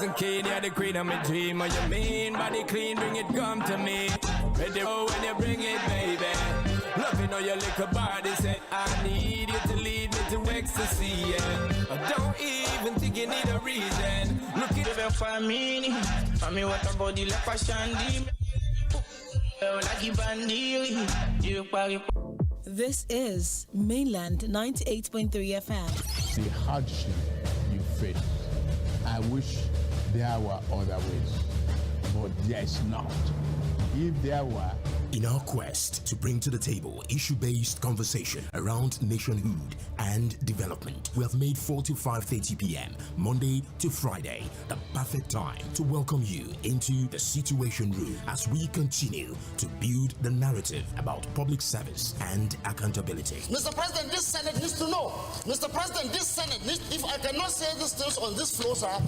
and keen, you're the queen of my dream. What you mean, body clean, bring it, come to me. Ready when you bring it, baby. Loving all your little body, say I need you to lead me to ecstasy, yeah. I don't even think you need a reason. Look at the family, family what about the left shandi. This is Mainland 98.3 FM. The hardship you face, I wish there were other ways, but there is not. If there were, in our quest to bring to the table issue-based conversation around nationhood and development, we have made 4 to 5:30 p.m. Monday to Friday the perfect time to welcome you into the Situation Room as we continue to build the narrative about public service and accountability. Mr. President, this Senate needs to know. Mr. President, this Senate needs, if I cannot say these things on this floor, sir,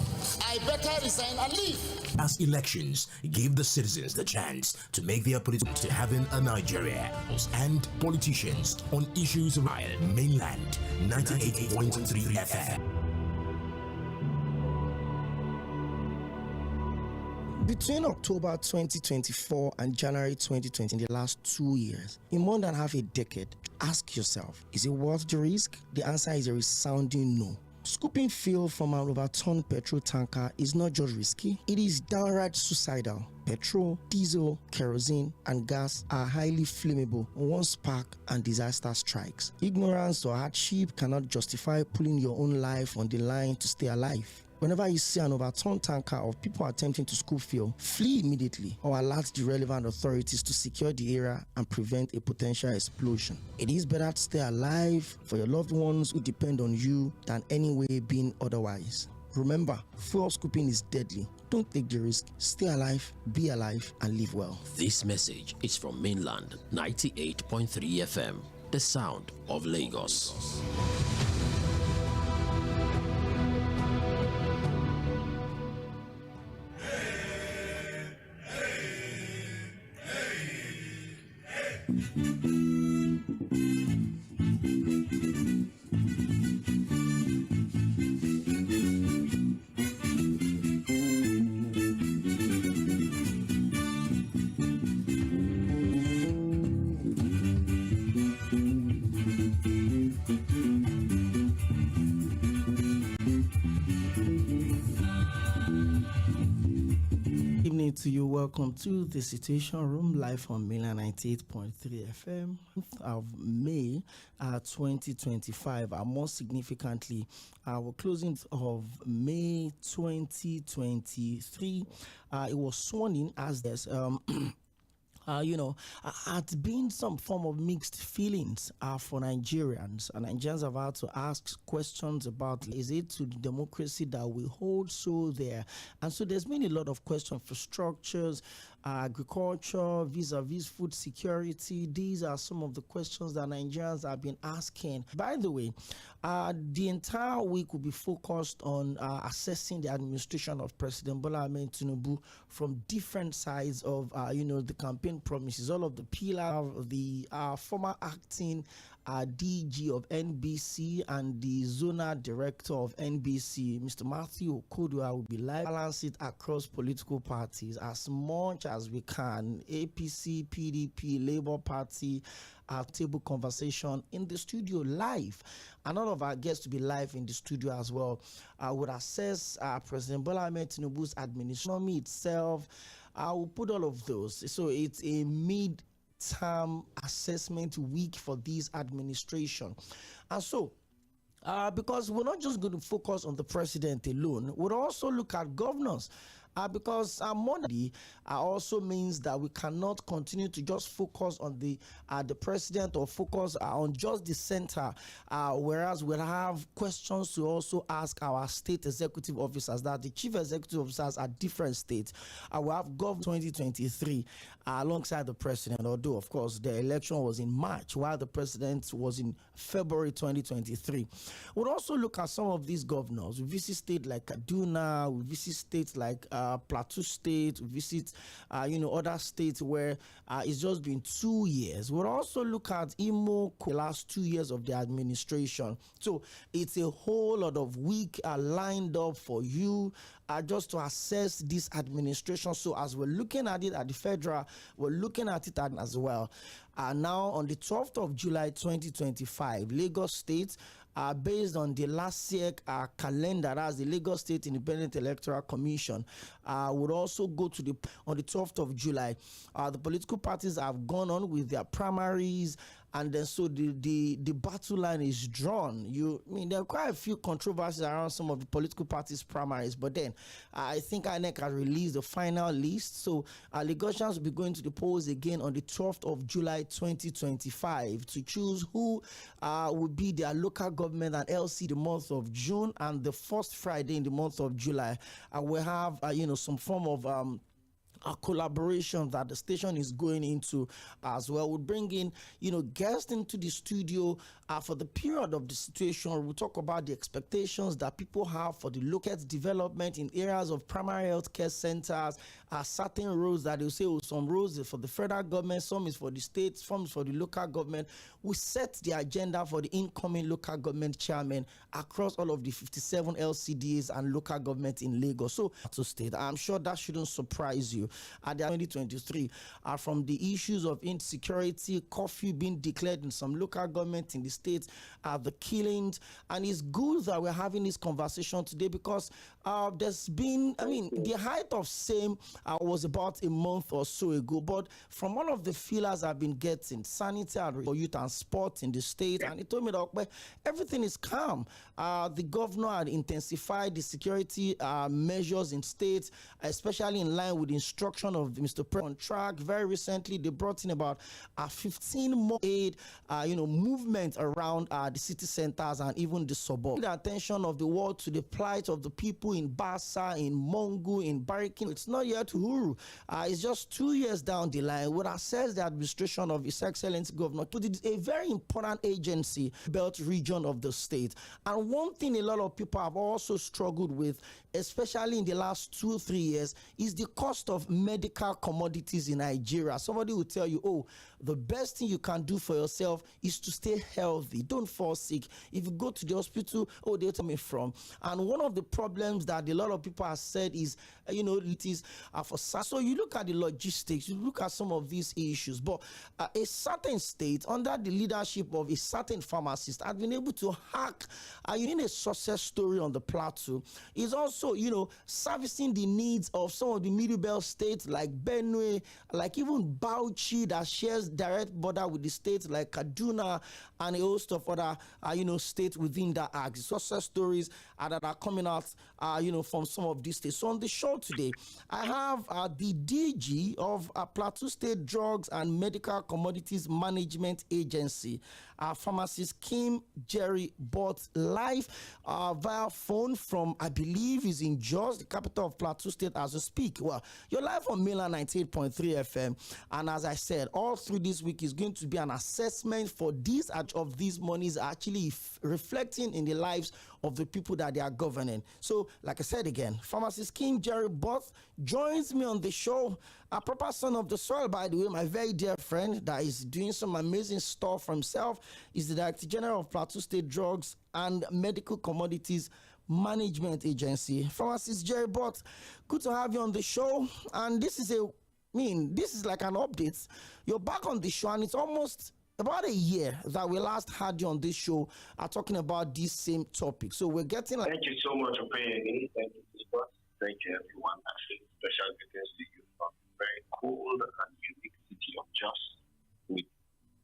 I better resign and leave. As elections give the citizens the chance to make their political to having a Nigeria and politicians on issues around Mainland 98.3 FM. Between October 2024 and January 2020, in the last 2 years, in more than half a decade, ask yourself, is it worth the risk? The answer is a resounding no. Scooping fuel from an overturned petrol tanker is not just risky, it is downright suicidal. Petrol, diesel, kerosene, and gas are highly flammable. One spark and disaster strikes. Ignorance or hardship cannot justify putting your own life on the line to stay alive. Whenever you see an overturned tanker or people attempting to scoop fuel, flee immediately or alert the relevant authorities to secure the area and prevent a potential explosion. It is better to stay alive for your loved ones who depend on you than any way being otherwise. Remember, fuel scooping is deadly. Don't take the risk. Stay alive, be alive, and live well. This message is from Mainland 98.3 FM, the sound of Lagos. To you, welcome to the Situation Room live on Mainland 98.3 FM of May 2025. More significantly, our closing of May 2023, it was sworn in as this. Had been some form of mixed feelings for Nigerians. And Nigerians have had to ask questions about, is it to the democracy that we hold so there? And so there's been a lot of questions for structures, agriculture, vis-a-vis food security. These are some of the questions that Nigerians have been asking. By the way, the entire week will be focused on assessing the administration of President Bola Ahmed Tinubu from different sides of, the campaign promises, all of the pillars, the former acting DG of NBC and the zonal director of NBC, Mr. Matthew Okodia, will be live, balance it across political parties as much as we can. APC, PDP, Labour Party, table conversation in the studio live, and all of our guests to be live in the studio as well. Would assess President Bola Ahmed Tinubu's administration itself. I will put all of those. So it's a mid-term assessment week for this administration. And so, because we're not just going to focus on the president alone, we'll also look at governors. Because monarchy also means that we cannot continue to just focus on the president or focus on just the center, whereas we'll have questions to also ask our state executive officers, that the chief executive officers at different states. We have government 2023 alongside the president, although of course the election was in March while the president was in February 2023. We'll also look at some of these governors. We visit states like Kaduna, we visit states like Plateau State, visit, other states where it's just been 2 years. We'll also look at Imo, the last 2 years of the administration. So it's a whole lot of week lined up for you just to assess this administration. So as we're looking at it at the federal, we're looking at it as well. Now on the 12th of July 2025, Lagos State, based on the last year calendar, as the Lagos State Independent Electoral Commission, would also go to on the 12th of July. The political parties have gone on with their primaries, and then so the battle line is drawn. There are quite a few controversies around some of the political parties' primaries, but then I think INEC has released the final list. So Lagosians will be going to the polls again on the 12th of July 2025 to choose who will be their local government and LC the month of June, and the first Friday in the month of July we'll have some form of a collaboration that the station is going into as well. We'll bring in, guests into the studio for the period of the situation. We'll talk about the expectations that people have for the local development in areas of primary health care centers, certain roads that they'll say, some roads is for the federal government, some is for the states, some is for the local government. We set the agenda for the incoming local government chairman across all of the 57 LCDs and local government in Lagos. So, to state, I'm sure that shouldn't surprise you. At the 2023 from the issues of insecurity, curfew being declared in some local government in the states, the killings, and it's good that we're having this conversation today because there's been, the height of same was about a month or so ago, but from all of the feelers I've been getting, sanitary for youth and sport in the state, and it told me that everything is calm. The governor had intensified the security measures in states, especially in line with instructions of Mr. President on track. Very recently, they brought in about 15 more aid, movement around the city centers and even the suburbs. The attention of the world to the plight of the people in Bassa, in Mongu, in Barikin. It's not yet Uhuru. It's just 2 years down the line. We'll assess the administration of His Excellency Governor. But it's a very important agency, belt region of the state. And one thing a lot of people have also struggled with, especially in the last 2-3 years, is the cost of medical commodities in Nigeria. Somebody will tell you, the best thing you can do for yourself is to stay healthy. Don't fall sick. If you go to the hospital, they'll tell me from. And one of the problems that a lot of people have said is, it is for so you look at the logistics, you look at some of these issues, but a certain state under the leadership of a certain pharmacist has been able to hack in a success story on the plateau. Is also, servicing the needs of some of the middle belt states like Benue, like even Bauchi that shares direct border with the states like Kaduna and a host of other, states within that axis. Success stories that are coming out, from some of these states. So on the show today, I have the DG of Plateau State Drugs and Medical Commodities Management Agency, pharmacist Kim Jerry Bott, live via phone from, I believe, is in Jos, the capital of Plateau State as we speak. Well, you're live on Mainland 98.3 FM, and as I said, all through this week is going to be an assessment for these of these monies actually reflecting in the lives of the people that they are governing. So, like I said again, pharmacist Kim Jerry Bott joins me on the show, a proper son of the soil, by the way, my very dear friend that is doing some amazing stuff for himself. Is the Director General of Plateau State Drugs and Medical Commodities Management Agency. Pharmacist Jerry Bott, good to have you on the show. And this is this is like an update. You're back on the show, and it's almost about a year that we last had you on this show talking about this same topic. So we're getting Thank you so much for paying me. Thank you, Scott. Thank you, everyone. Actually, special greetings to you from a very cool and unique city of Jos. With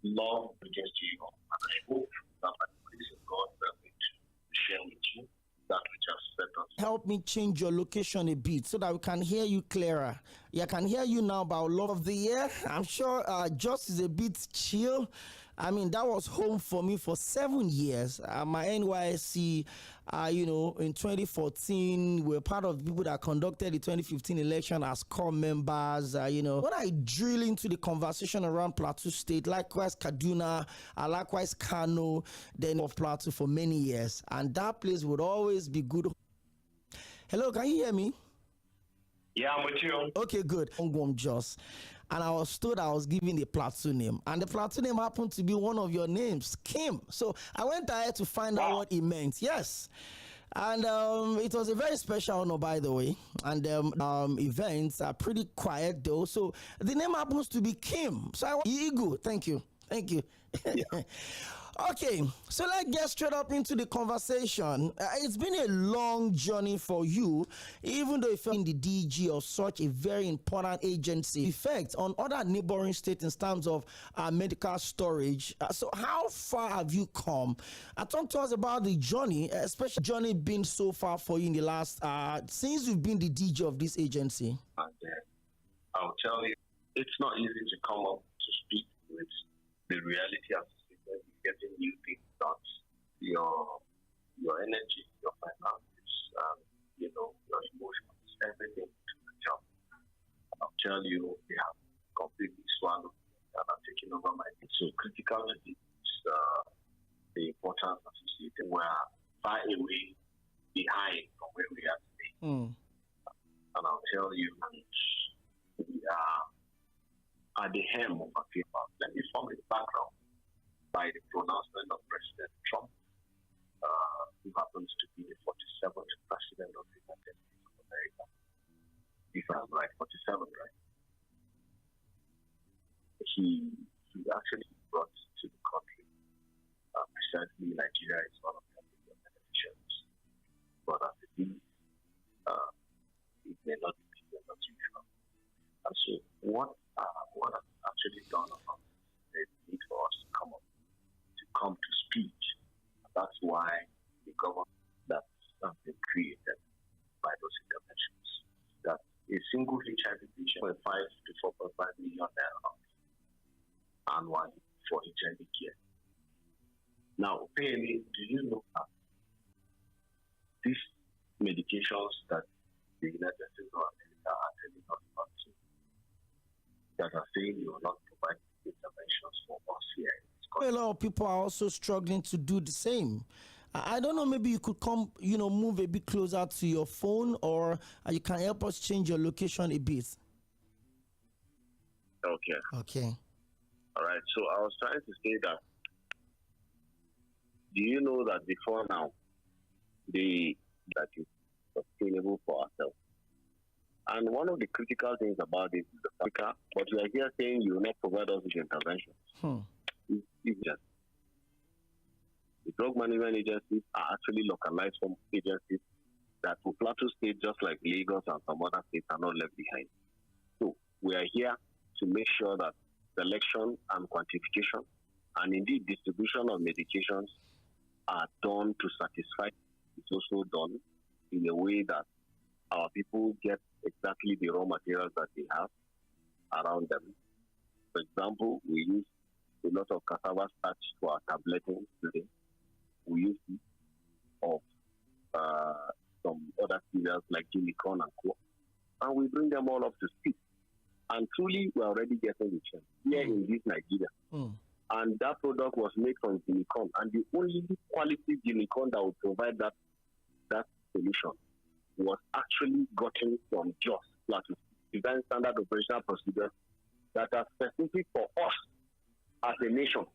love against you all. And I hope that by the grace of God that we share with you that we just set us. Help me change your location a bit so that we can hear you clearer. Yeah, I can hear you now about love of the year. I'm sure Jos is a bit chill. That was home for me for 7 years. My NYSC, in 2014, we were part of the people that conducted the 2015 election as core members. When I drill into the conversation around Plateau State, likewise Kaduna, likewise Kano, then of Plateau for many years. And that place would always be good. Hello, can you hear me? Yeah, I'm with you. Okay, good. Jos. And I was told I was given a platoon name. And the platoon name happened to be one of your names, Kim. So I went ahead to find out what it meant. Yes. And it was a very special honor, by the way. And events are pretty quiet, though. So the name happens to be Kim. So Igu. Thank you. Thank you. Yeah. Okay, so let's get straight up into the conversation. It's been a long journey for you, even though you're in the DG of such a very important agency. Effect on other neighboring states in terms of medical storage. So how far have you come? Talk to us about the journey, especially journey being so far for you in the last, since you've been the DG of this agency. And I'll tell you, it's not easy to come up to speak with the reality of getting new things done, your energy, your finances, your emotions, everything to the job. I'll tell you, they have completely swallowed and are taking over my head. So critical is the importance of society. We are far away behind from where we are today. And I'll tell you, we are at the hem of a field. Let me form a background by the pronouncement of President Trump, who happens to be the 47th president of the United States of America. If I'm right, 47, right? He actually brought to the country, precisely Nigeria is one of the major beneficiaries. But as it is, it may not be not usual. And so what has actually done about the need for us to come to speech. That's why the government that has been created by those interventions, that a single HIV patient will 5 to 4.5 million annually for HIV care. Now, apparently, do you know that these medications that the United States of America are telling us about, that are saying you will not provide interventions for us here? A lot of people are also struggling to do the same. I don't know, maybe you could come, move a bit closer to your phone, or you can help us change your location a bit. Okay. All right. So I was trying to say that, do you know that before now, that is sustainable for ourselves? And one of the critical things about this is the fact, but we are here saying you will not provide us with intervention. The drug management agencies are actually localized from agencies that for Plateau State, just like Lagos and some other states, are not left behind. So we are here to make sure that selection and quantification and indeed distribution of medications are done to satisfy. It's also done in a way that our people get exactly the raw materials that they have around them. For example, we use a lot of cassava starch for our tabletting today. We use it of some other cereals like Jᴏɪr and co. And we bring them all up to speed. And truly, we're already getting the chance here in this Nigeria. And that product was made from Jᴏɪr. And the only quality Jᴏɪr that would provide that solution was actually gotten from Jos Plateau, Design Standard Operational Procedures that are specific for us as a nation.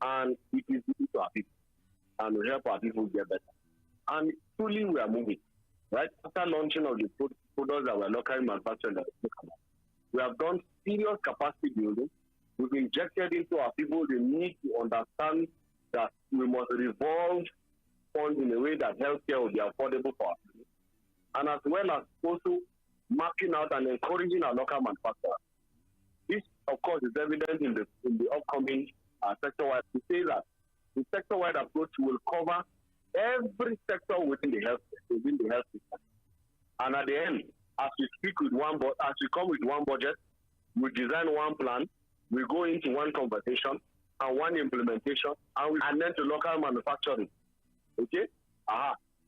And it is good to our people. And we help our people get better. And truly we are moving. Right after launching of the products that were locally manufactured, we have done serious capacity building. We've injected into our people the need to understand that we must revolve funds in a way that healthcare will be affordable for our people. And as well as also marking out and encouraging our local manufacturers. This, of course, is evident in the upcoming sector-wide. To say that the sector-wide approach will cover every sector within the health system. And at the end, as we come with one budget, we design one plan, we go into one conversation and one implementation, and then to local manufacturing. Okay?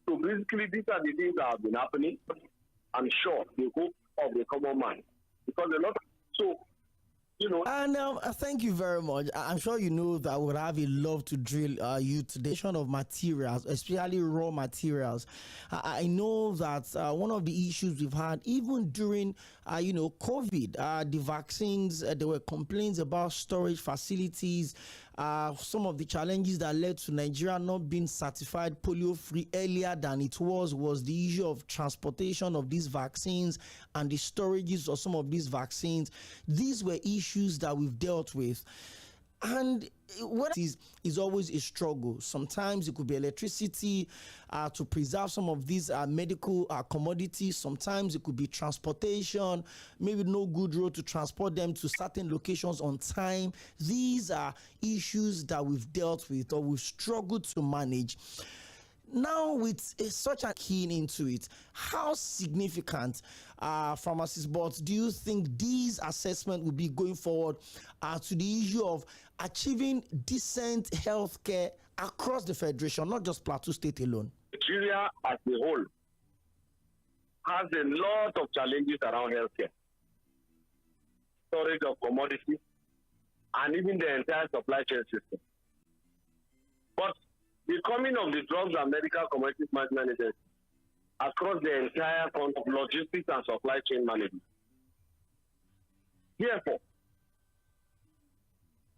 So basically, these are the things that have been happening. I'm sure the hope of the common man, because so And thank you very much. I'm sure you know that I would have a love to drill you today of materials, especially raw materials. I know that one of the issues we've had, even during COVID, the vaccines, there were complaints about storage facilities. Some of the challenges that led to Nigeria not being certified polio-free earlier than it was the issue of transportation of these vaccines and the storages of some of these vaccines. These were issues that we've dealt with. And what is always a struggle. Sometimes it could be electricity to preserve some of these medical commodities. Sometimes it could be transportation, maybe no good road to transport them to certain locations on time. These are issues that we've dealt with or we've struggled to manage. Now, with such a keen into it, how significant, pharmacist boards, do you think these assessments will be going forward to the issue of achieving decent health care across the Federation, not just Plateau State alone? Nigeria as a whole has a lot of challenges around healthcare, storage of commodities, and even the entire supply chain system. But the coming of the Drugs and Medical Commodities Management Agency across the entire country of logistics and supply chain management. Therefore,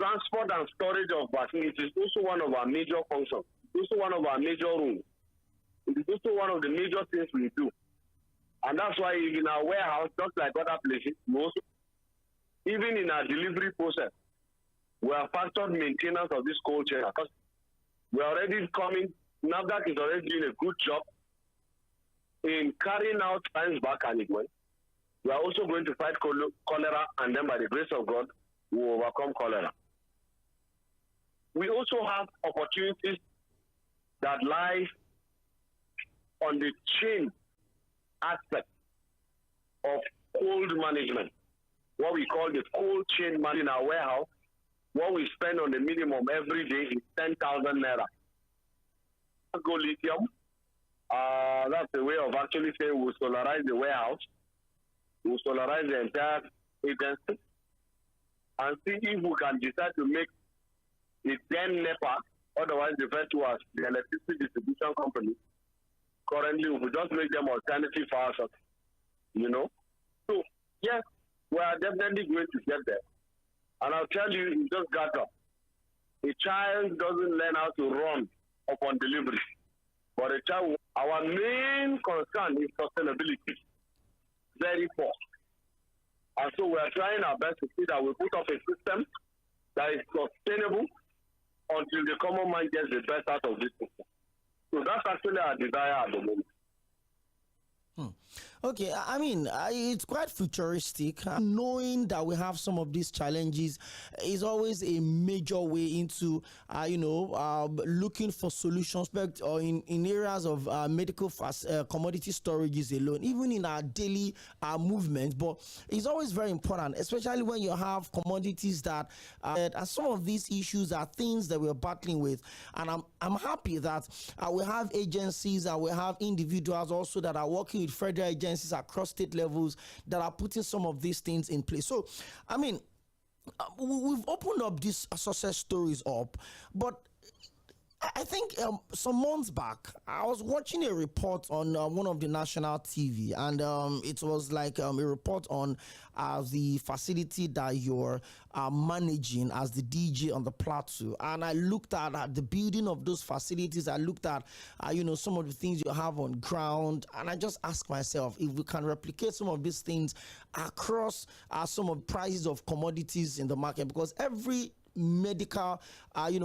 transport and storage of vaccines is also one of our major functions. It's also one of our major roles. It is also one of the major things we do. And that's why in our warehouse, just like other places, even in our delivery process, we have factored maintenance of this cold chain. Because we're already coming, NAFDAC is already doing a good job in carrying out science back and it went. We are also going to fight cholera, and then by the grace of God, we will overcome cholera. We also have opportunities that lie on the chain aspect of cold management, what we call the cold chain management in our warehouse. What we spend on the minimum every day is 10,000 naira. Go lithium. That's the way of actually saying we'll solarize the warehouse. We'll solarize the entire agency and see if we can decide to make it 10 NEPA, otherwise referred to as the electricity distribution company. Currently, we just make them alternative power sources, So, yes, we are definitely going to get there. And I'll tell you, it just got up. A child doesn't learn how to run upon delivery. But our main concern is sustainability. Very poor. And so we are trying our best to see that we put up a system that is sustainable until the common man gets the best out of this system. So that's actually our desire at the moment. Okay, I mean, it's quite futuristic. Knowing that we have some of these challenges is always a major way into, looking for solutions, or in areas of medical commodity storages alone, even in our daily movement. But it's always very important, especially when you have commodities that, and some of these issues are things that we're battling with. And I'm happy that we have agencies and we have individuals also that are working with federal agencies across state levels that are putting some of these things in place. So, I mean, we've opened up these success stories up, but I think some months back, I was watching a report on one of the national TV, and it was like a report on the facility that you're managing as the DJ on the plateau. And I looked at the building of those facilities. I looked at, some of the things you have on ground. And I just asked myself if we can replicate some of these things across some of the prices of commodities in the market, because every medical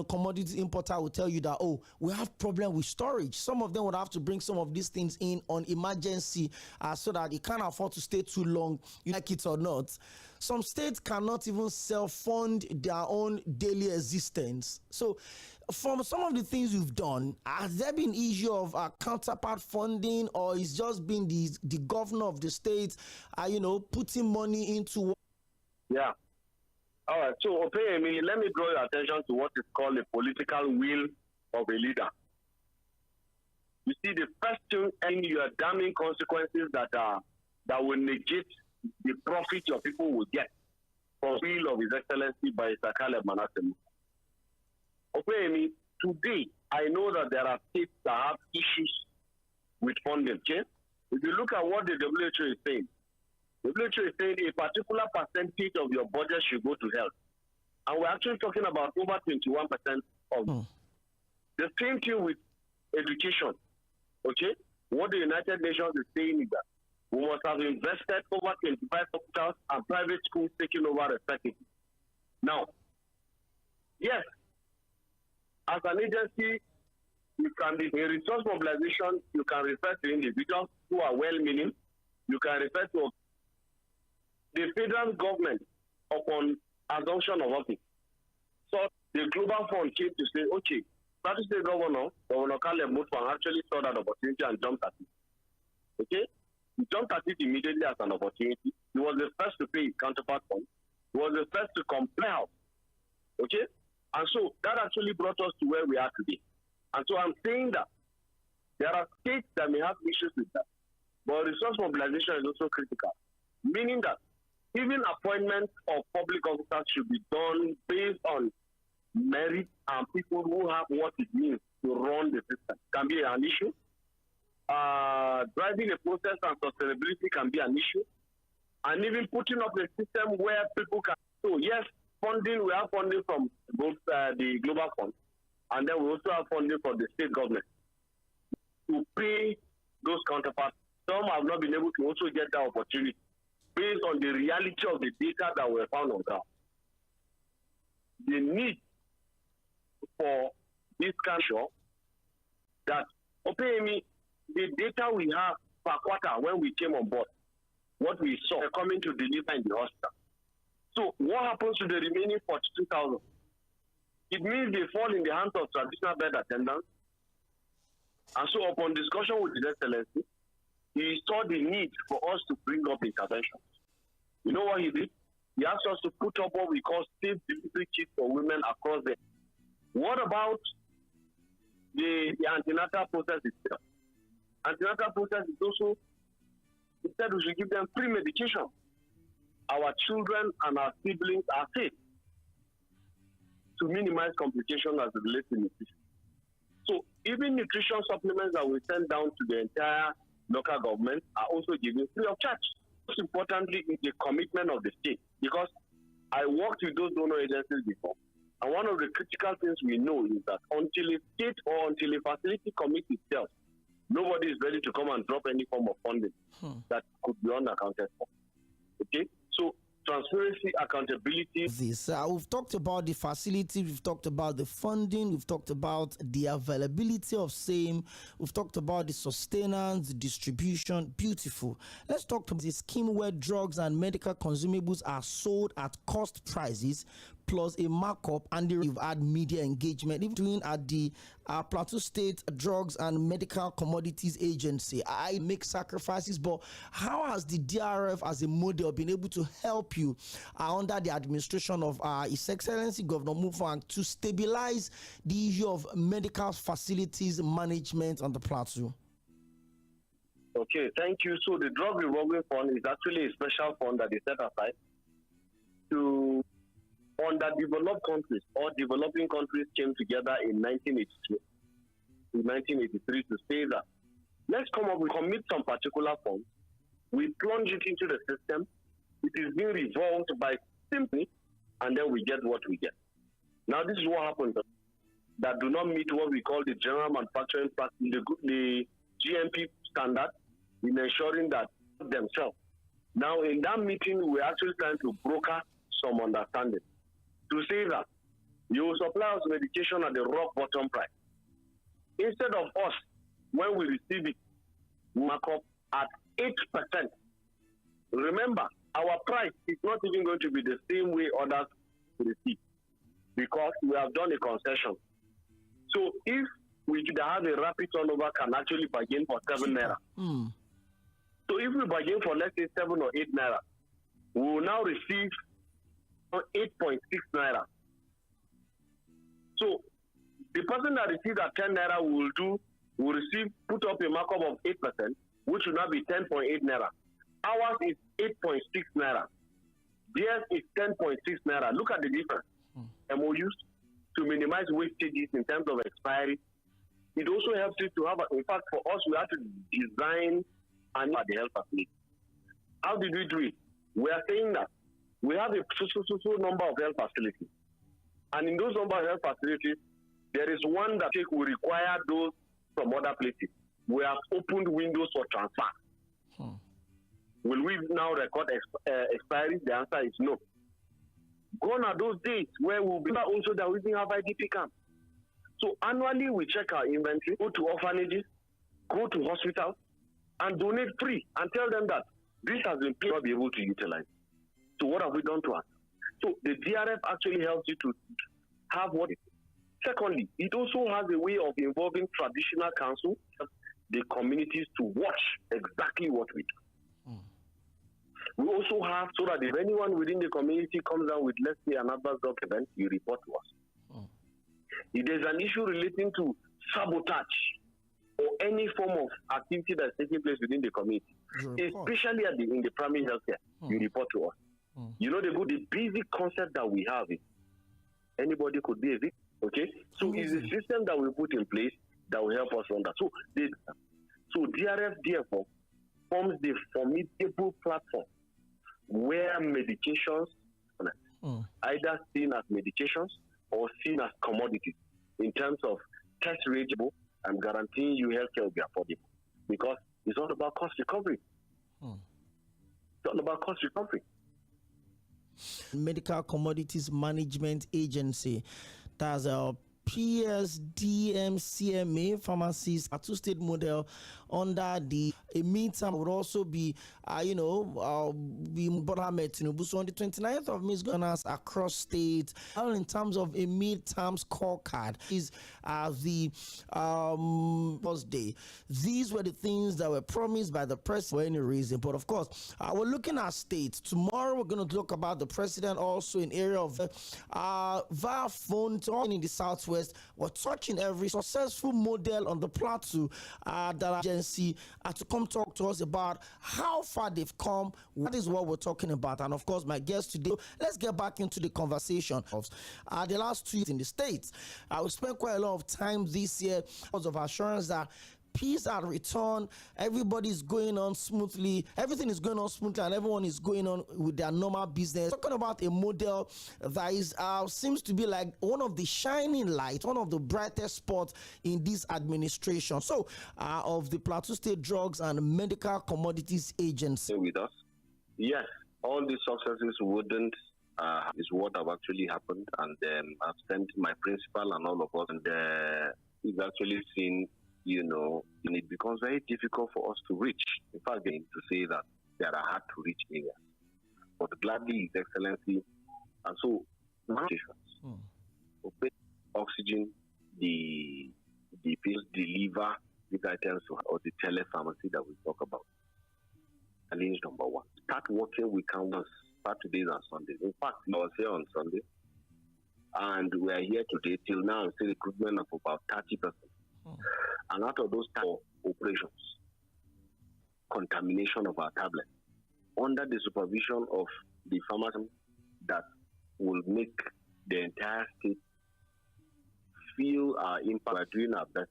commodity importer will tell you that, we have problem with storage. Some of them would have to bring some of these things in on emergency so that it can't afford to stay too long, like it or not. Some states cannot even self-fund their own daily existence. So from some of the things you've done, has there been issue of counterpart funding, or it's just been the governor of the state putting money into? Yeah. All right, so O꞉, let me draw your attention to what is called the political will of a leader. You see, the first thing, and you are damning consequences that will negate the profit your people will get. from the will of His Excellency by Akaleb Manasseh. Okay, today I know that there are states that have issues with funding. Okay? If you look at what the WHO is saying, the WHO is saying a particular percentage of your budget should go to health. And we're actually talking about over 21% of the same thing with education. Okay? What the United Nations is saying is that we must have invested over 25 hospitals and private schools taking over respectively. Now, yes, as an agency, you can be in resource mobilization, you can refer to individuals who are well-meaning, you can refer to the federal government upon assumption of office. So the Global Fund came to say, okay, Plateau State Governor Caleb Mutfwang actually saw that opportunity and jumped at it. Okay? He jumped at it immediately as an opportunity. He was the first to pay his counterpart fund. He was the first to comply. Okay? And so that actually brought us to where we are today. And so I'm saying that there are states that may have issues with that. But resource mobilization is also critical. Meaning that even appointments of public officers should be done based on merit and people who have what it means to run the system. Can be an issue. Driving a process and sustainability can be an issue. And even putting up a system where people can. So yes, funding, we have funding from both the Global Fund, and then we also have funding from the state government to pay those counterparts. Some have not been able to also get that opportunity based on the reality of the data that were found on ground. The need for this country that the data we have per quarter when we came on board, what we saw coming to deliver in the hospital. So what happens to the remaining 42,000? It means they fall in the hands of traditional bed attendants. And so upon discussion with His Excellency, he saw the need for us to bring up interventions. You know what he did? He asked us to put up what we call safe delivery kits for women across the. What about the antenatal process itself? Antenatal process is also, instead we should give them free medication. Our children and our siblings are safe to minimize complications as it relates to nutrition. So even nutrition supplements that we send down to the entire local government are also given free of charge. Most importantly is the commitment of the state, because I worked with those donor agencies before, and one of the critical things we know is that until a state or until a facility commits itself, nobody is ready to come and drop any form of funding that could be unaccounted for. Okay? So transparency, accountability. We've talked about the facility, we've talked about the funding, we've talked about the availability of same, we've talked about the sustenance, the distribution. Beautiful. Let's talk about the scheme where drugs and medical consumables are sold at cost prices plus a markup, and you've had media engagement, even doing at the Plateau State Drugs and Medical Commodities Agency. I make sacrifices, but how has the DRF as a model been able to help you under the administration of His Excellency Governor Mutfwang to stabilize the issue of medical facilities management on the Plateau? Okay, thank you. So the Drug Revolving Fund is actually a special fund that is set aside to underdeveloped countries or developing countries came together in 1982, in 1983 to say that let's come up with commit some particular funds. We plunge it into the system. It is being revolved by simply, and then we get what we get. Now this is what happens that do not meet what we call the general manufacturing practice, the GMP standard in ensuring that themselves. Now in that meeting, we're actually trying to broker some understanding to say that you will supply us medication at the rock bottom price. Instead of us, when we receive it, we mark up at 8%. Remember, our price is not even going to be the same way others receive, because we have done a concession. So if we have a rapid turnover, can actually bargain for 7 naira. So if we bargain for, let's say, 7 or 8 naira, we will now receive 8.6 naira. So the person that receives at 10 naira will receive, put up a markup of 8%, which will now be 10.8 naira. Ours is 8.6 naira. Theirs is 10.6 naira. Look at the difference. MOUs to minimize wastages in terms of expiry. It also helps you to have, in fact, for us, we have to design and the health facility. How did we do it? We are saying that we have a number of health facilities. And in those number of health facilities, there is one that will require those from other places. We have opened windows for transfer. Will we now record expiry? The answer is no. Gone are those days where we'll be also that we didn't have IDP camp. So annually we check our inventory, go to orphanages, go to hospitals, and donate free and tell them that this has been paid to be able to utilize. So what have we done to us? So the DRF actually helps you to have what it is. Secondly, it also has a way of involving traditional council, the communities to watch exactly what we do. We also have, so that if anyone within the community comes down with, let's say, an adverse dog event, you report to us. If there's an issue relating to sabotage or any form of activity that's taking place within the community, especially in the primary healthcare, you report to us. You know, the basic concept that we have is anybody could be a victim. Okay, so it's a system that we put in place that will help us on that. So DRF therefore forms the formidable platform where medications, either seen as medications or seen as commodities, in terms of test rateable, I'm guaranteeing you healthcare will be affordable, because it's all about cost recovery. It's all about cost recovery. Medical Commodities Management Agency, that's a PS-DMCMA pharmacies, a two-state model under the midterm would also be, be Tᴏᴜᴛᴜ. So on the 29th of May is going to across states, in terms of a midterm scorecard, is the first day. These were the things that were promised by the president for any reason. But of course, we're looking at states. Tomorrow we're going to talk about the president also in area of via phone talking in the Southwest. We're touching every successful model on the plateau that agency to come talk to us about how far they've come. That is what we're talking about. And of course, my guest today, let's get back into the conversation of the last 2 years in the States. We spent quite a lot of time this year because of assurance that peace at return, everybody's going on smoothly, everything is going on smoothly, and everyone is going on with their normal business. Talking about a model that is seems to be like one of the shining lights, one of the brightest spots in this administration. So, of the Plateau State Drugs and Medical Commodities Agency. With us, yes, all these successes wouldn't is what have actually happened, and I've sent my principal and all of us, and we've actually seen. And it becomes very difficult for us to reach. In fact, they need to say that there are hard to reach areas. But gladly, His Excellency, and so oxygen, the pills deliver these items or the telepharmacy that we talk about. Challenge number one. Start working with counters Saturdays and Sundays. In fact, I was here on Sunday, and we are here today. Till now, it's a recruitment of about 30%. And out of those operations, contamination of our tablets, under the supervision of the pharmacy that will make the entire state feel our impact. We're doing our best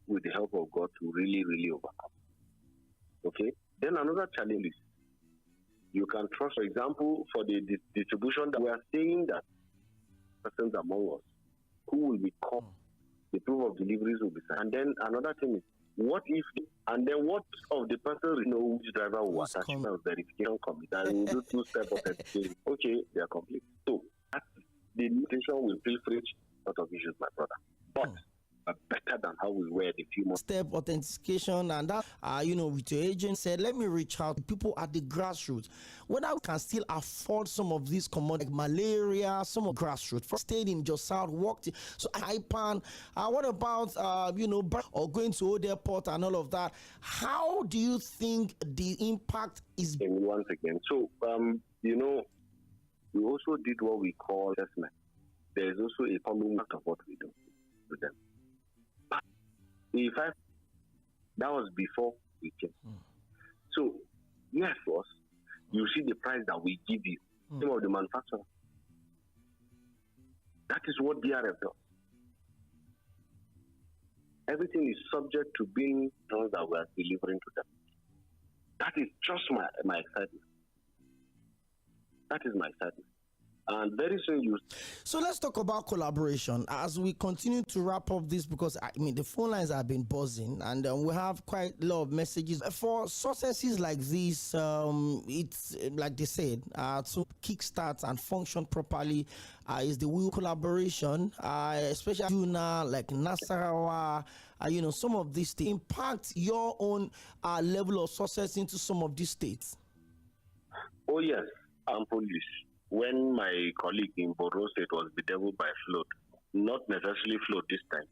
with the help of God to really, really overcome. Okay? Then another challenge is you can trust, for example, for the distribution that we are saying that persons among us who will be caught. The proof of deliveries will be signed. And then another thing is, what if, and then what of the person which driver will attach to the verification committee and will do 2-step authentication? Okay, they are complete. So that's the limitation will feel free out of issues, my brother. But better than how we were the few months. Step authentication and that, with your agent said, let me reach out to people at the grassroots. Whether we can still afford some of these commodities, like malaria, some of grassroots. First stayed in just south, worked. So IPAN, what about, or going to Old Airport and all of that? How do you think the impact is? Once again, so, we also did what we call assessment. There is also a common part of what we do with them. That was before we came. So, yes, boss, you see the price that we give you name of the manufacturer. That is what DRF does. Everything is subject to being those that we are delivering to them. That is just my excitement. That is my excitement. And very soon you. So let's talk about collaboration as we continue to wrap up this, because I mean the phone lines have been buzzing and we have quite a lot of messages for successes like this. It's like they said, to kickstart and function properly is the will collaboration, especially like Nasarawa. Some of these things impact your own level of success into some of these states. Oh yes, I'm police. When my colleague in Borno State was bedeviled by flood, not necessarily flood this time,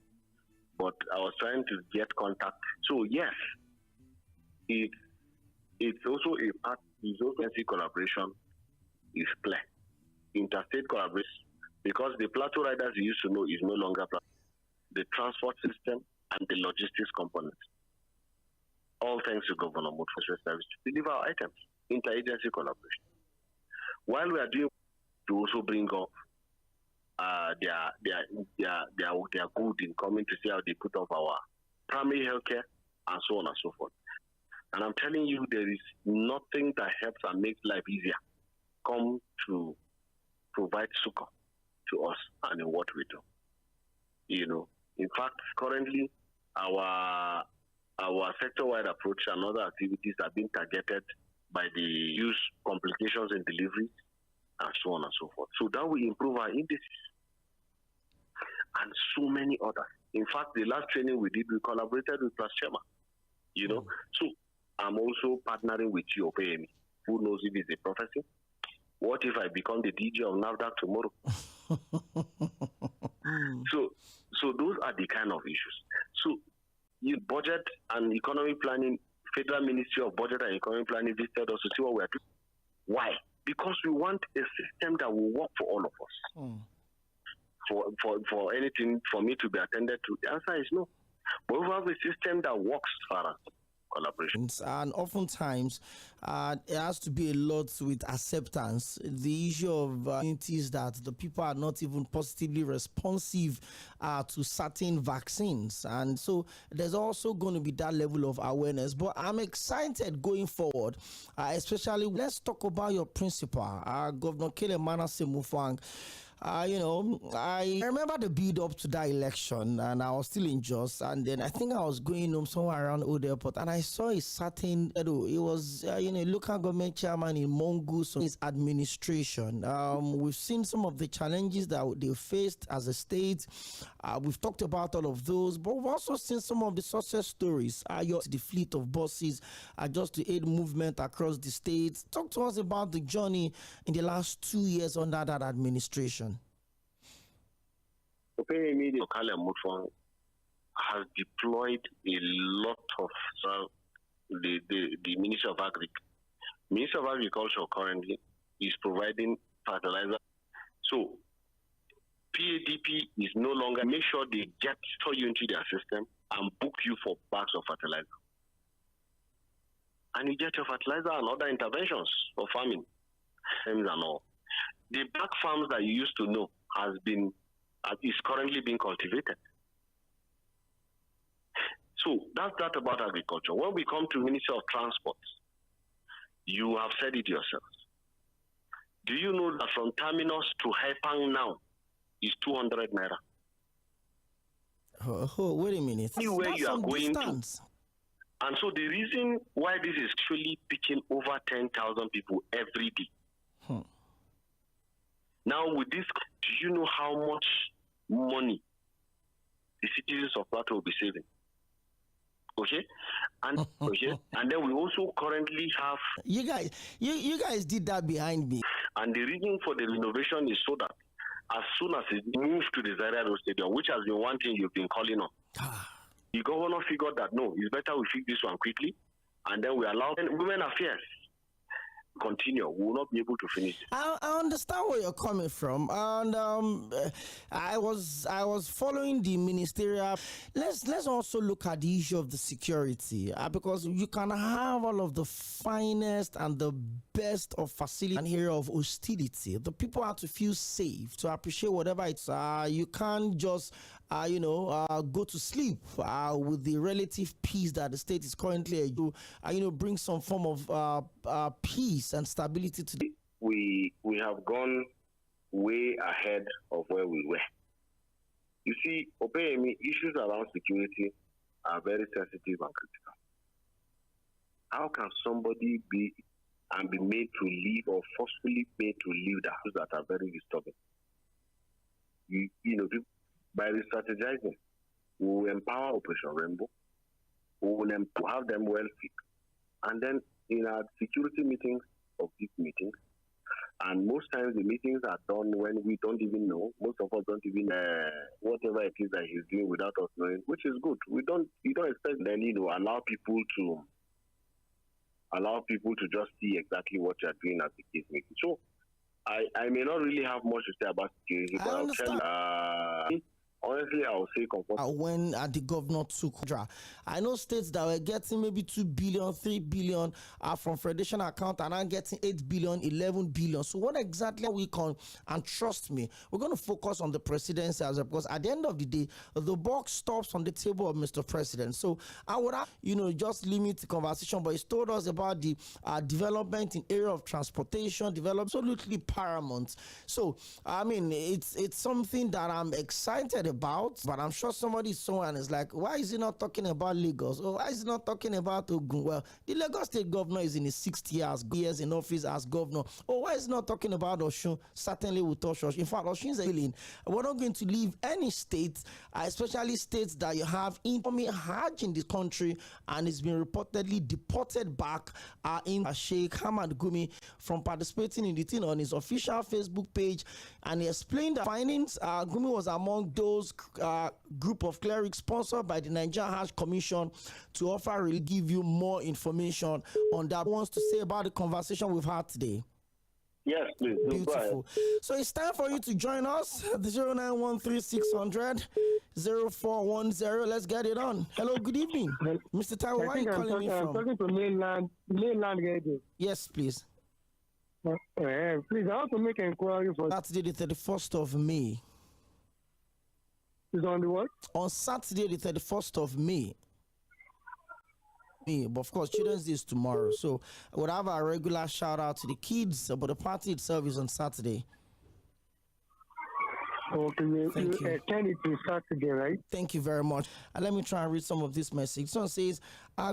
but I was trying to get contact. So yes, it's also a part. It's also collaboration is clear. Interstate collaboration, because the plateau riders you used to know is no longer the transport system and the logistics component. All thanks to Governor Motors Service to deliver our items. Interagency collaboration. While we are doing to also bring up their good in coming to see how they put up our primary healthcare and so on and so forth. And I'm telling you, there is nothing that helps and makes life easier come to provide succor to us and in what we do. In fact, currently our sector-wide approach and other activities are being targeted by the use complications in delivery and so on and so forth. So that will improve our indices and so many others. In fact, the last training we did, we collaborated with Pʟᴜᴜᴜ. So I'm also partnering with Jᴏɪᴜ. Who knows if it's a prophecy? What if I become the DJ of NAFDAC tomorrow? So those are the kind of issues. So budget and economic planning, Federal Ministry of Budget and Economic Planning visited us to see what we are doing. Why? Because we want a system that will work for all of us. For anything for me to be attended to, the answer is no. But we have a system that works for us. Collaboration. And oftentimes it has to be a lot with acceptance. The issue of is that the people are not even positively responsive to certain vaccines, and so there's also going to be that level of awareness. But I'm excited going forward, especially let's talk about your principal, Governor Kele Manasseh Mufwang. I remember the build up to that election, and I was still in Jos, and then I think I was going home somewhere around Old Airport, and I saw a certain, it was, local government chairman in Mongoose, his administration. We've seen some of the challenges that they faced as a state. We've talked about all of those, but we've also seen some of the success stories. The fleet of buses, just to aid movement across the states. Talk to us about the journey in the last 2 years under that administration. Oꜱ has deployed a lot of the Ministry of Ministry of Agriculture currently is providing fertilizer. So PADP is no longer make sure they store you into their system and book you for bags of fertilizer. And you get your fertilizer and other interventions for farming and all. The black farms that you used to know is currently being cultivated. So that's that about agriculture. When we come to Ministry of Transport, you have said it yourselves. Do you know that from terminus to Haipang now is 200 naira? Wait a minute. Anywhere you are going distance. To. And so the reason why this is actually picking over 10,000 people every day. Now with this, do you know how much money the citizens of Plateau will be saving? Okay, and and then we also currently have you guys did that behind me. And the reason for the renovation is so that as soon as it moves to the Zaria Road Stadium, which has been one thing you've been calling on, the governor figured that no, it's better we fix this one quickly, and then we allow women affairs. continue. We will not be able to finish it. I understand where you're coming from, and I was following the ministerial. Let's also look at the issue of the security, because you can have all of the finest and the best of facility and here of hostility. The people have to feel safe to appreciate whatever it's. You can't just go to sleep with the relative peace that the state is currently bring some form of peace and stability to the. We have gone way ahead of where we were. You see, issues around security are very sensitive and critical. How can somebody be made to leave or forcefully made to leave the house that are very disturbing? By re-strategizing, we will empower Operation Rainbow. We will have them well fit. And then in our security meetings of these meetings, and most times the meetings are done when we don't even know. Most of us don't even whatever it is that he's doing without us knowing, which is good. You don't expect then allow people to just see exactly what you're doing at the case meeting. So I may not really have much to say about security, but I'll tell you. Honestly, I would say when the governor took, I know states that were getting maybe 2 billion, 3 billion from Federation account and I'm getting 8 billion, 11 billion. So what exactly we can, and trust me, we're going to focus on the presidency because at the end of the day, the buck stops on the table of Mr. President. So I would just limit the conversation, but he's told us about the development in area of transportation, absolutely paramount. So, I mean, it's something that I'm excited about, but I'm sure somebody saw and is like, why is he not talking about Lagos? Or why is he not talking about Ogun? Well, the Lagos state governor is in his 6th years in office as governor. Or why is he not talking about Osun? Certainly we'll touch Osun. In fact, Osun is a healing. We're not going to leave any state, especially states that you have Hajj in the country and it's been reportedly deported back in Sheikh Hamad Gumi from participating in the thing on his official Facebook page, and he explained the findings. Gumi was among those group of clerics sponsored by the Nigerian Hajj Commission to offer really give you more information on that. Wants to say about the conversation we've had today. Yes, please. Beautiful. So it's time for you to join us at the 0913-600-0410. Let's get it on. Hello, good evening. Mr. Taiwo, where are you calling me from? I'm talking to mainland radio. Yes, please. Please, I want to make an inquiry for Saturday, the 31st of May. Is on the what? On Saturday, the 31st of May. But of course, Children's Day is tomorrow. So I would have a regular shout out to the kids, but the party itself is on Saturday. Okay, you extend it to Saturday, right? Thank you very much. Let me try and read some of this message. Someone says,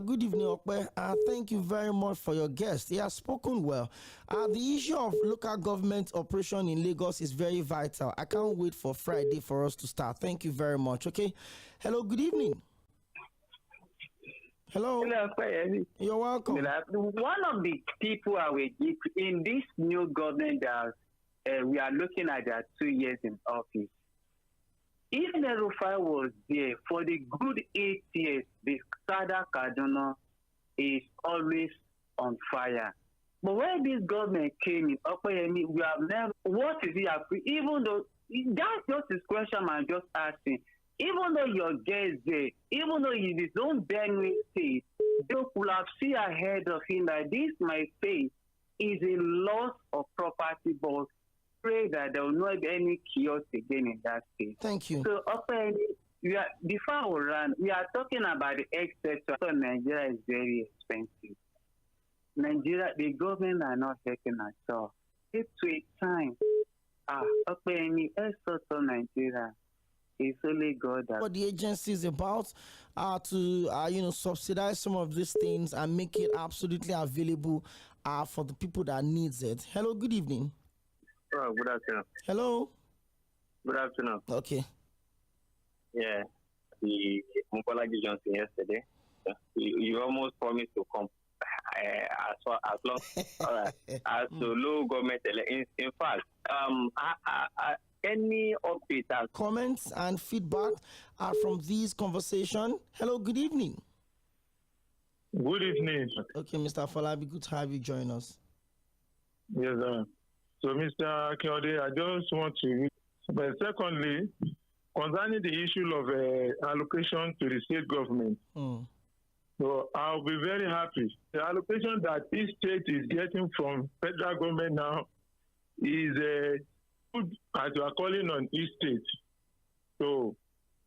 good evening, Okwe. Thank you very much for your guest. He has spoken well. The issue of local government operation in Lagos is very vital. I can't wait for Friday for us to start. Thank you very much. Okay. Hello, good evening. Hello. You're welcome. One of the people I will give in this new government that we are looking at their 2 years in office. If El-Rufai was there for the good 8 years, the Sada Kaduna is always on fire. But when this government came in, we have never, what is it? Even though, that's just this question I'm just asking. Even though your guest there, even though it is his own Benue state, they could have seen ahead of him that this, my state, is a loss of property, but pray that there will not be any chaos again in that state. Thank you. So, before we run, we are talking about the excess. So Nigeria is very expensive. Nigeria, the government are not taking at all. It's to a time. Nigeria. It's only God that. What the agency is about to subsidize some of these things and make it absolutely available for the people that needs it. Hello, good evening. Oh, good afternoon. Hello. Good afternoon. Okay. Yeah, the Mukula Johnson yesterday. You almost promised to come as long as the low government. In fact, any update, comments and feedback from these conversation. Hello, good evening. Good evening. Okay, Mr. Falabi, good to have you join us. Yes, sir. So, Mr. Akinode, I just want to. But secondly, concerning the issue of allocation to the state government, so I'll be very happy. The allocation that each state is getting from federal government now is good, as you are calling on each state. So,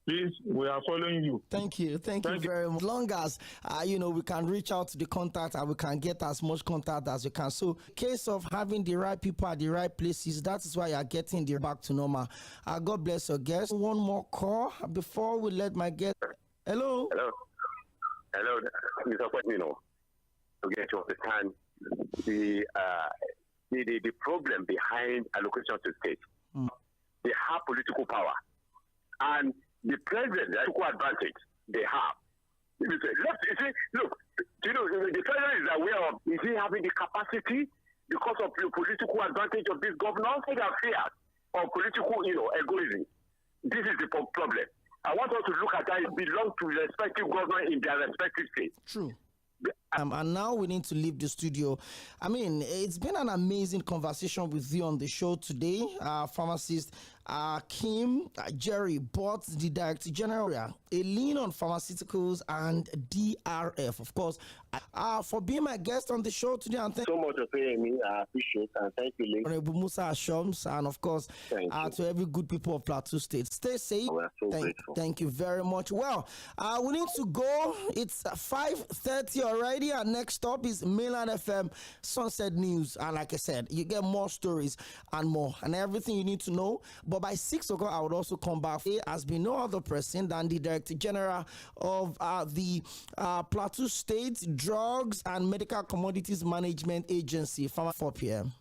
please, we are following you. Thank you very much. As long as we can reach out to the contact and we can get as much contact as we can. So, case of having the right people at the right places, that is why you are getting the back to normal. God bless your guest. One more call before we let my guest. Hello, Mr. President. To get to understand the problem behind allocation to states. They have political power, and the president, the equal advantage they have. Look, the president is aware of, is he having the capacity because of the political advantage of this governor? They are fear of political, egoism. This is the problem. I want us to look at that. It belongs to respective government in their respective states. True. And now we need to leave the studio. I mean, it's been an amazing conversation with you on the show today. Pharmacist Kim Jerry Bott, the Director General, a lean on pharmaceuticals and DRF, of course, for being my guest on the show today. And thank so much for paying me. I appreciate it. And thank you, Lee. Honorable Musa Ashoms, and of course, to every good people of Plateau State. Stay safe. We're so grateful. Thank you very much. Well, we need to go. It's 5:30 already. And next up is Mainland FM Sunset News. And like I said, you get more stories and more and everything you need to know. But by 6 o'clock, I would also come back. There has been no other person than the Director General of the Plateau State Drugs and Medical Commodities Management Agency from 4 p.m.